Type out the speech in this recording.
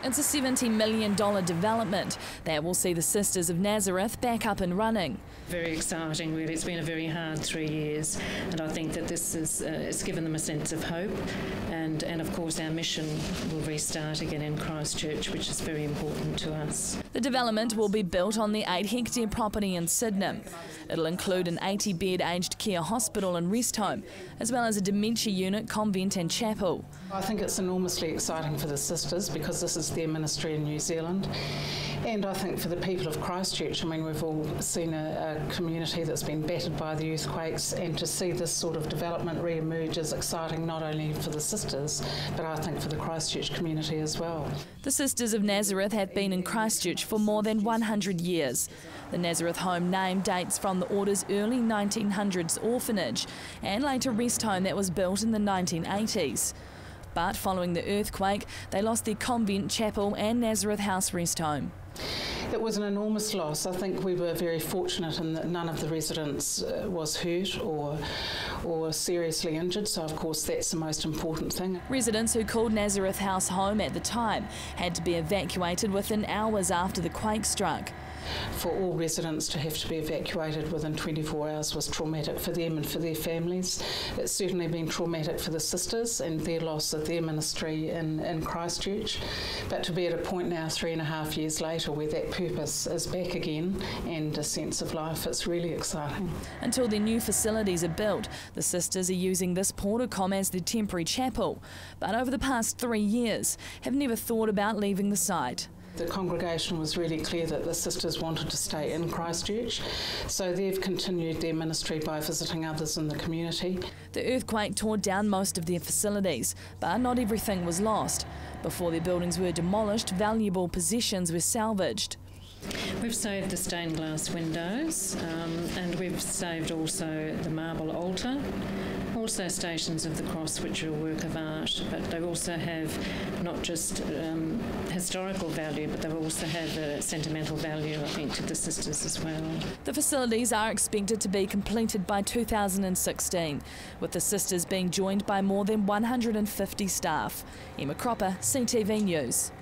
It's a $70 million development that will see the Sisters of Nazareth back up and running. Very exciting, really. It's been a very hard 3 years, and I think that this is it's given them a sense of hope, and of course our mission will restart again in Christchurch, which is very important to us. The development will be built on the 8-hectare property in Sydenham. It'll include an 80-bed aged care hospital and rest home, as well as a dementia unit, convent and chapel. I think it's enormously exciting for the sisters because this is their ministry in New Zealand, and I think for the people of Christchurch. I mean, we've all seen a community that's been battered by the earthquakes, and to see this sort of development re-emerge is exciting not only for the sisters but I think for the Christchurch community as well. The Sisters of Nazareth have been in Christchurch for more than 100 years. The Nazareth home name dates from the Order's early 1900s orphanage and later rest home that was built in the 1980s. But following the earthquake, they lost their convent, chapel and Nazareth House rest home. It was an enormous loss. I think we were very fortunate in that none of the residents was hurt or seriously injured, so of course that's the most important thing. Residents who called Nazareth House home at the time had to be evacuated within hours after the quake struck. For all residents to have to be evacuated within 24 hours was traumatic for them and for their families. It's certainly been traumatic for the sisters and their loss of their ministry in Christchurch. But to be at a point now 3.5 years later where that purpose is back again and a sense of life, it's really exciting. Until their new facilities are built, the sisters are using this porticom as their temporary chapel. But over the past 3 years, have never thought about leaving the site. The congregation was really clear that the sisters wanted to stay in Christchurch, so they've continued their ministry by visiting others in the community. The earthquake tore down most of their facilities, but not everything was lost. Before their buildings were demolished, valuable possessions were salvaged. We've saved the stained glass windows, and we've saved also the marble altar, also Stations of the Cross, which are a work of art, but they also have not just historical value, but they also have a sentimental value, I think, to the sisters as well. The facilities are expected to be completed by 2016, with the sisters being joined by more than 150 staff. Emma Cropper, CTV News.